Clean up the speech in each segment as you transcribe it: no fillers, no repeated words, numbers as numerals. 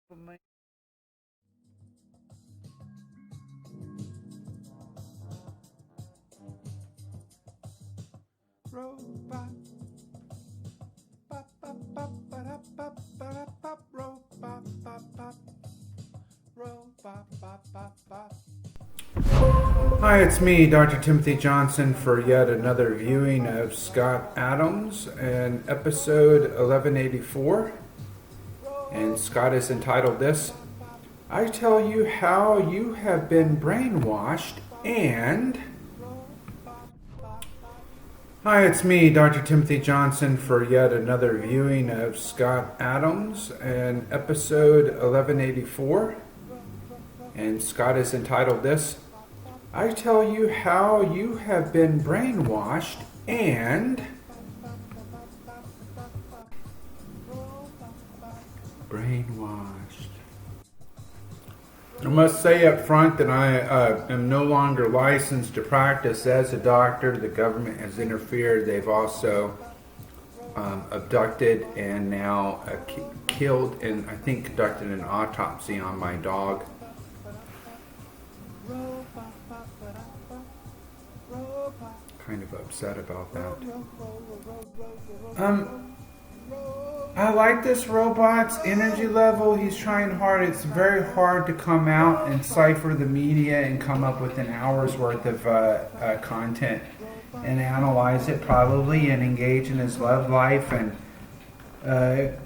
Robot. Bop, bop, bop, ba-da, bop, ba-da, bop, robot, bop, bop. Robot, bop, bop, bop. Hi, it's me, Dr. Timothy Johnson, for yet another viewing of Scott Adams and episode 1184. And Scott is entitled this, I Tell You How You Have Been Brainwashed and... Hi, it's me, Dr. Timothy Johnson, for yet another viewing of Scott Adams and episode 1184. And Scott is entitled this, I Tell You How You Have Been Brainwashed and... Brainwashed. I must say up front that I am no longer licensed to practice as a doctor. The government has interfered. They've also abducted and now killed and I think conducted an autopsy on my dog. Kind of upset about that. I like this robot's energy level. He's trying hard. It's very hard to come out and cipher the media and come up with an hour's worth of content and analyze it probably and engage in his love life and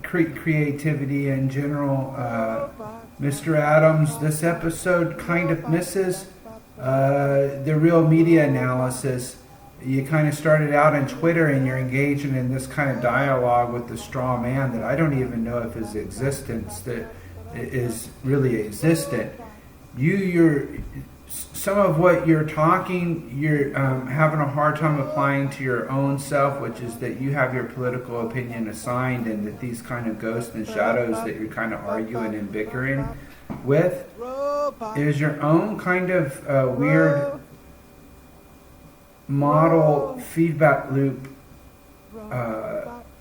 creativity in general. Mr. Adams, this episode kind of misses the real media analysis. You kind of started out on Twitter and you're engaging in this kind of dialogue with the straw man that I don't even know if his existence that is really existent. Some of what you're talking, you're having a hard time applying to your own self, which is that you have your political opinion assigned and that these kind of ghosts and shadows that you're kind of arguing and bickering with is your own kind of weird model feedback loop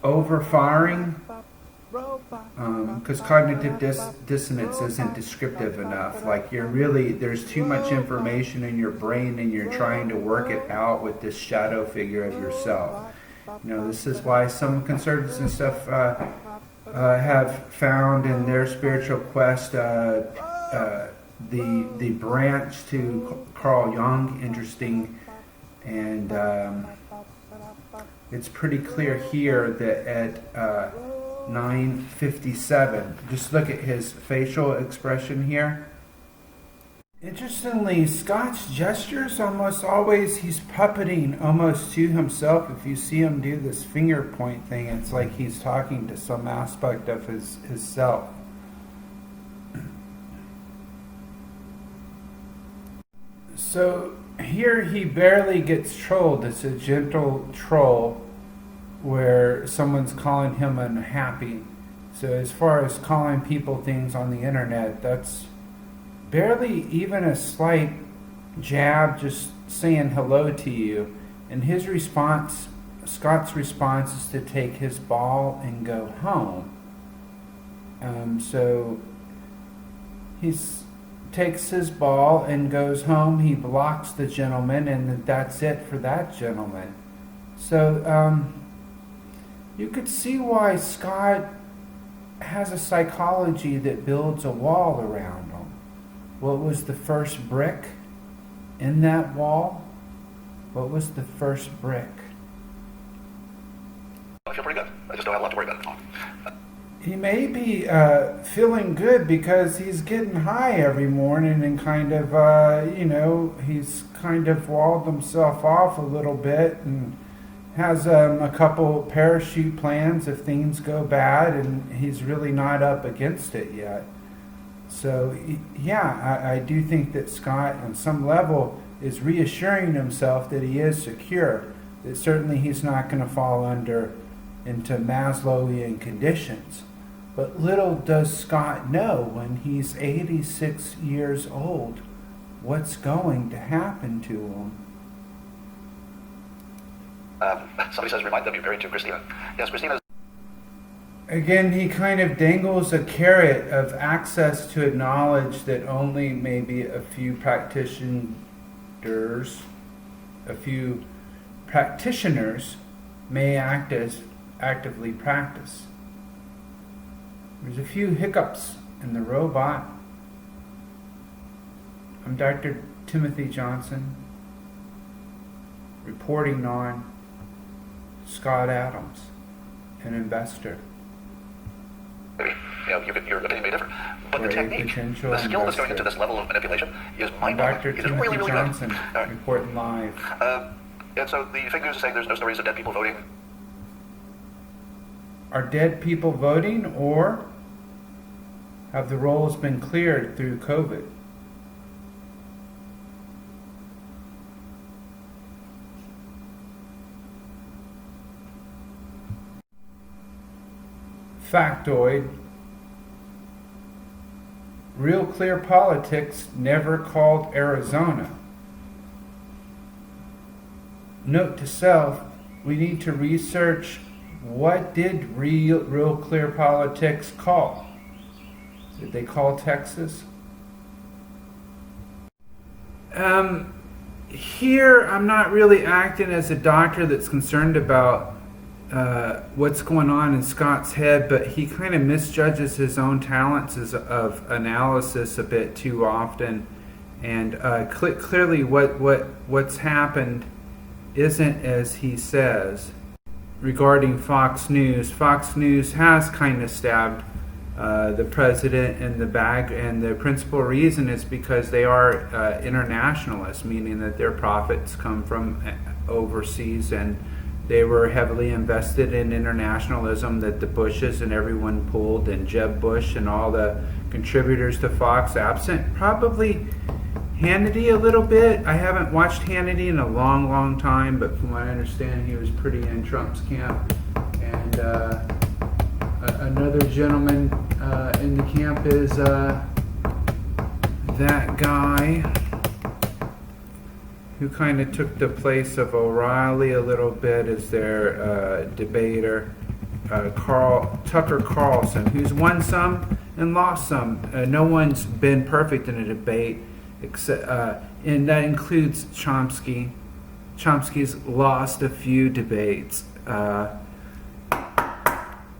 overfiring because cognitive dissonance isn't descriptive enough. Like there's too much information in your brain and you're trying to work it out with this shadow figure of yourself. This is why some conservatives and stuff have found in their spiritual quest the branch to Carl Jung interesting. And it's pretty clear here that at 9:57, just look at his facial expression here. Interestingly, Scott's gestures almost always, he's puppeting almost to himself. If you see him do this finger point thing, it's like he's talking to some aspect of his self. So here he barely gets trolled. It's a gentle troll where someone's calling him unhappy. So as far as calling people things on the internet, that's barely even a slight jab, just saying hello to you. And his response, Scott's response, is to take his ball and go home. So he's takes his ball and goes home. He blocks the gentleman, and that's it for that gentleman. So you could see why Scott has a psychology that builds a wall around him. What was the first brick in that wall? What was the first brick? I feel pretty good. I just don't have a lot to worry about. He may be feeling good because he's getting high every morning and kind of, he's kind of walled himself off a little bit and has a couple parachute plans if things go bad, and he's really not up against it yet. So, yeah, I do think that Scott, on some level, is reassuring himself that he is secure, that certainly he's not going to fall into Maslowian conditions. But little does Scott know when he's 86 years old what's going to happen to him. Somebody says, remind them you're married to Christina. Yes, Christina. Again, he kind of dangles a carrot of access to a knowledge that only maybe a few practitioners may actively practice. There's a few hiccups in the robot. I'm Dr. Timothy Johnson, reporting on Scott Adams, an investor. Your opinion may differ, but the For a technique, potential the skill that's going into investor. this level of manipulation is I'm mind-blowing. Dr. It is Timothy really, really Johnson, good. All right. reporting live. And so the fake news is saying there's no stories of dead people voting. Are dead people voting, or have the rolls been cleared through COVID? Factoid: Real Clear Politics never called Arizona. Note to self, we need to research what did Real Clear Politics call. Did they call Texas? Here I'm not really acting as a doctor that's concerned about what's going on in Scott's head, but he kind of misjudges his own talents of analysis a bit too often, and clearly what's happened isn't as he says. Regarding Fox News, Fox News has kind of stabbed the president in the back, and the principal reason is because they are internationalists, meaning that their profits come from overseas, and they were heavily invested in internationalism that the Bushes and everyone pulled, and Jeb Bush and all the contributors to Fox, absent probably Hannity a little bit. I haven't watched Hannity in a long, long time, but from what I understand, he was pretty in Trump's camp. And another gentleman in the camp is that guy who kind of took the place of O'Reilly a little bit as their debater, Tucker Carlson, who's won some and lost some. No one's been perfect in a debate, except, and that includes Chomsky. Chomsky's lost a few debates.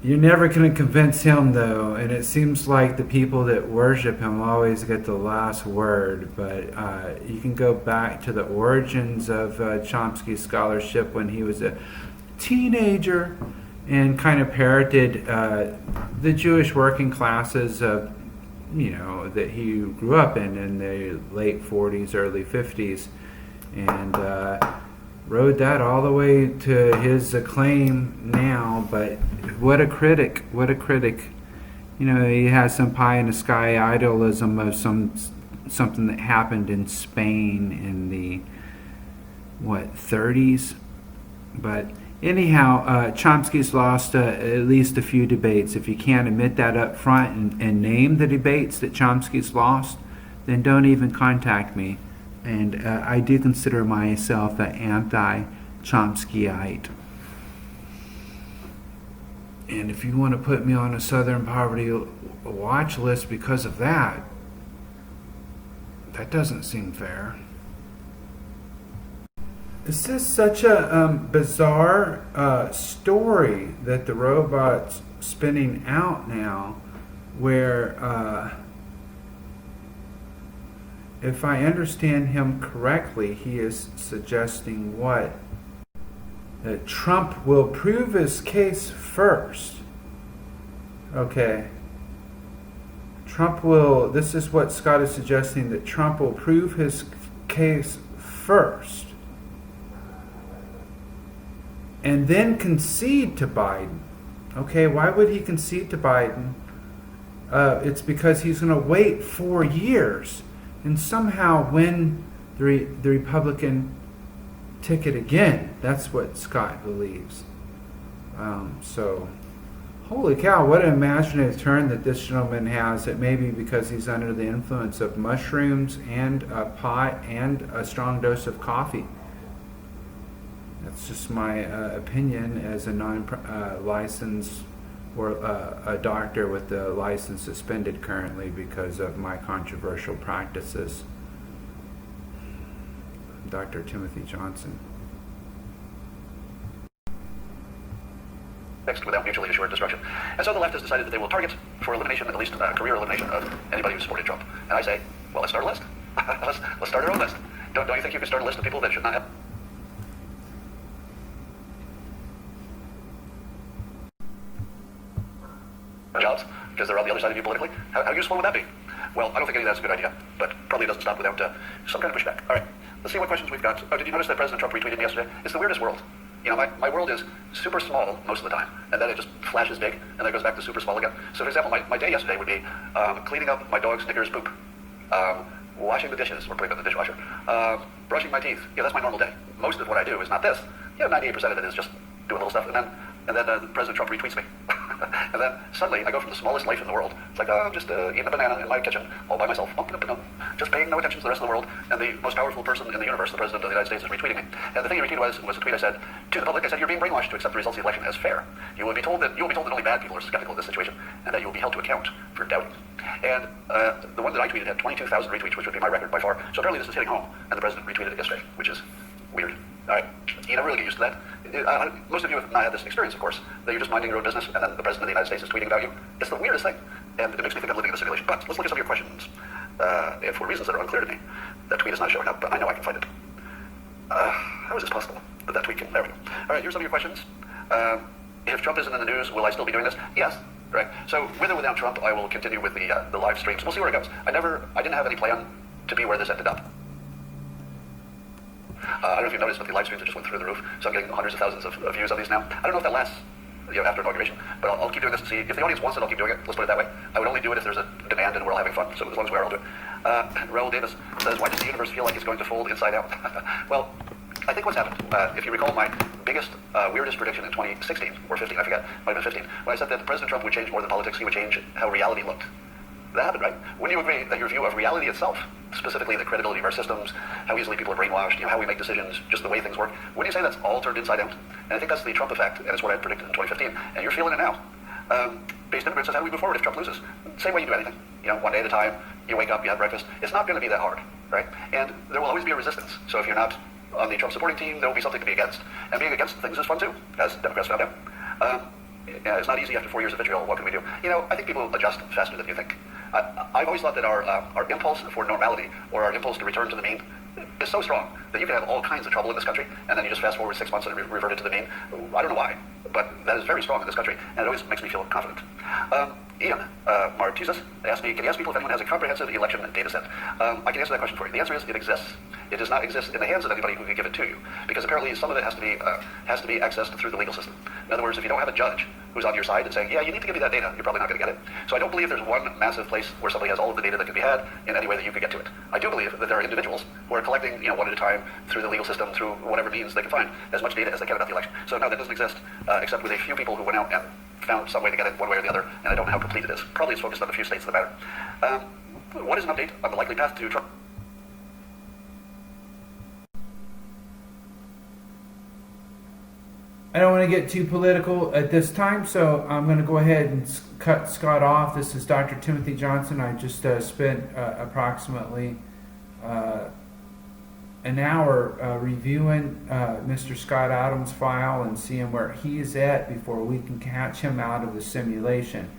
You're never going to convince him, though, and it seems like the people that worship him always get the last word. But you can go back to the origins of Chomsky's scholarship when he was a teenager and kind of parroted the Jewish working classes of, that he grew up in the late 40s, early 50s, and rode that all the way to his acclaim now. But what a critic. He has some pie in the sky idealism of something that happened in Spain in the 30s. But anyhow, Chomsky's lost at least a few debates. If you can't admit that up front and name the debates that Chomsky's lost, then don't even contact me. And I do consider myself an anti-Chomskyite. And if you want to put me on a Southern Poverty watch list because of that, that doesn't seem fair. This is such a bizarre story that the robot's spinning out now, where if I understand him correctly, he is suggesting what? That Trump will prove his case first. Okay. This is what Scott is suggesting, that Trump will prove his case first and then concede to Biden. Okay, why would he concede to Biden? It's because he's going to wait 4 years and somehow win the Republican ticket again. That's what Scott believes. So, holy cow, what an imaginative turn that this gentleman has. It may be because he's under the influence of mushrooms and pot and a strong dose of coffee. That's just my opinion as a non-licensed or a doctor with the license suspended currently because of my controversial practices. Dr. Timothy Johnson. Fixed without mutually assured destruction. And so the left has decided that they will target for elimination, at least career elimination, of anybody who supported Trump. And I say, well, let's start a list. let's start our own list. Don't you think you can start a list of people that should not have jobs because they're on the other side of you politically? How useful would that be? Well, I don't think any of that's a good idea, but probably doesn't stop without some kind of pushback. All right, let's see what questions we've got. Oh, did you notice that President Trump retweeted me yesterday? It's the weirdest world. You know, my world is super small most of the time, and then it just flashes big, and then it goes back to super small again. So, for example, my day yesterday would be cleaning up my dog Snickers' poop, washing the dishes, or putting them in the dishwasher, brushing my teeth. Yeah, that's my normal day. Most of what I do is not this. 98% of it is just doing little stuff, and then President Trump retweets me. And then suddenly I go from the smallest life in the world. It's like, I'm just eating a banana in my kitchen all by myself, just paying no attention to the rest of the world. And the most powerful person in the universe, the President of the United States, is retweeting me. And the thing he retweeted was a tweet I said to the public. I said, you're being brainwashed to accept the results of the election as fair. You will be told that only bad people are skeptical of this situation, and that you will be held to account for doubting. And the one that I tweeted had 22,000 retweets, which would be my record by far. So apparently this is hitting home, and the President retweeted it yesterday, which is weird. All right, you never really get used to that. Most of you have not had this experience, of course, that you're just minding your own business, and then the President of the United States is tweeting about you. It's the weirdest thing, and it makes me think I'm living in a simulation. But let's look at some of your questions. And for reasons that are unclear to me, that tweet is not showing up, but I know I can find it. How is this possible? That tweet can... There we go. All right, here's some of your questions. If Trump isn't in the news, will I still be doing this? Yes. Right. So with or without Trump, I will continue with the live streams. We'll see where it goes. I didn't have any plan to be where this ended up. I don't know if you've noticed, but the live streams just went through the roof, so I'm getting hundreds of thousands of views on these now. I don't know if that lasts, after inauguration, but I'll keep doing this and see. If the audience wants it, I'll keep doing it. Let's put it that way. I would only do it if there's a demand and we're all having fun, so as long as we are, I'll do it. Raul Davis says, why does the universe feel like it's going to fold inside out? Well, I think what's happened, if you recall my biggest, weirdest prediction in 2016, or 15, I forget, might have been 15, when I said that President Trump would change more than politics, he would change how reality looked. That happened, right? Wouldn't you agree that your view of reality itself, specifically the credibility of our systems, how easily people are brainwashed, how we make decisions, just the way things work, wouldn't you say that's all turned inside out? And I think that's the Trump effect, and it's what I predicted in 2015, and you're feeling it now. Based immigrant says, how do we move forward if Trump loses? Same way you do anything. One day at a time, you wake up, you have breakfast. It's not going to be that hard, right? And there will always be a resistance. So if you're not on the Trump supporting team, there will be something to be against. And being against things is fun too, as Democrats found out. It's not easy after 4 years of vitriol. What can we do? I think people adjust faster than you think. I've always thought that our impulse for normality, or our impulse to return to the mean, is so strong that you can have all kinds of trouble in this country, and then you just fast forward 6 months and revert it to the mean. I don't know why, but that is very strong in this country, and it always makes me feel confident. Ian Martizas asked me, can you ask people if anyone has a comprehensive election data set? I can answer that question for you. The answer is it exists. It does not exist in the hands of anybody who could give it to you, because apparently some of it has to be accessed through the legal system. In other words, if you don't have a judge who's on your side and saying, yeah, you need to give me that data, you're probably not going to get it. So I don't believe there's one massive place where somebody has all of the data that can be had in any way that you could get to it. I do believe that there are individuals who are collecting, one at a time through the legal system, through whatever means they can find, as much data as they can about the election. So no, that doesn't exist, except with a few people who went out and found some way to get it one way or the other, and I don't know how complete it is. Probably it's focused on a few states that matter. What is an update on the likely path to Trump? I don't want to get too political at this time, so I'm going to go ahead and cut Scott off. This is Dr. Timothy Johnson. I just spent approximately an hour reviewing Mr. Scott Adams' file and seeing where he is at before we can catch him out of the simulation.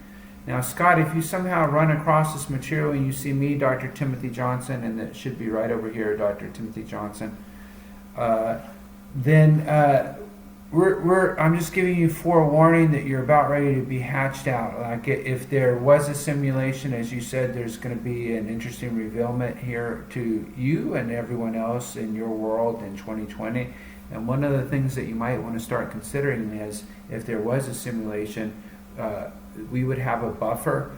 Now, Scott, if you somehow run across this material and you see me, Dr. Timothy Johnson, and it should be right over here, Dr. Timothy Johnson, then I'm just giving you forewarning that you're about ready to be hatched out. Like if there was a simulation, as you said, there's going to be an interesting revealment here to you and everyone else in your world in 2020. And one of the things that you might want to start considering is if there was a simulation, we would have a buffer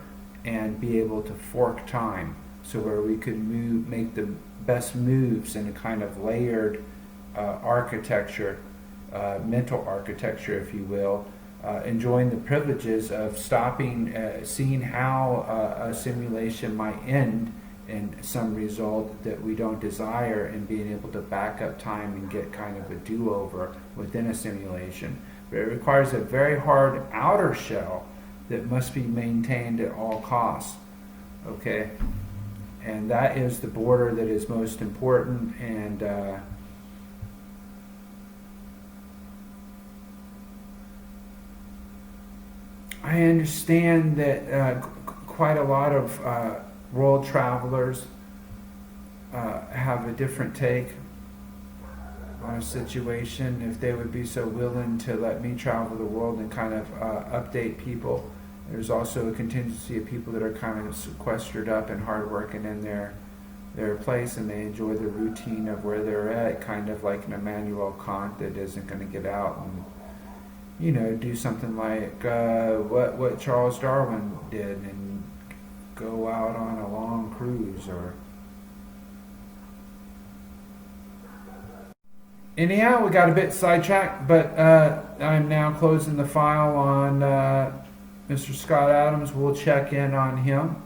and be able to fork time, so where we could make the best moves in a kind of layered architecture. Mental architecture, if you will, enjoying the privileges of stopping, seeing how a simulation might end in some result that we don't desire, and being able to back up time and get kind of a do-over within a simulation. But it requires a very hard outer shell that must be maintained at all costs. Okay, and that is the border that is most important. And I understand that quite a lot of world travelers have a different take on a situation. If they would be so willing to let me travel the world and kind of update people. There's also a contingency of people that are kind of sequestered up and hardworking in their place, and they enjoy the routine of where they're at, kind of like an Immanuel Kant that isn't going to get out and, you know, do something like what Charles Darwin did and go out on a long cruise. Or anyhow, we got a bit sidetracked, but I'm now closing the file on Mr. Scott Adams. We'll check in on him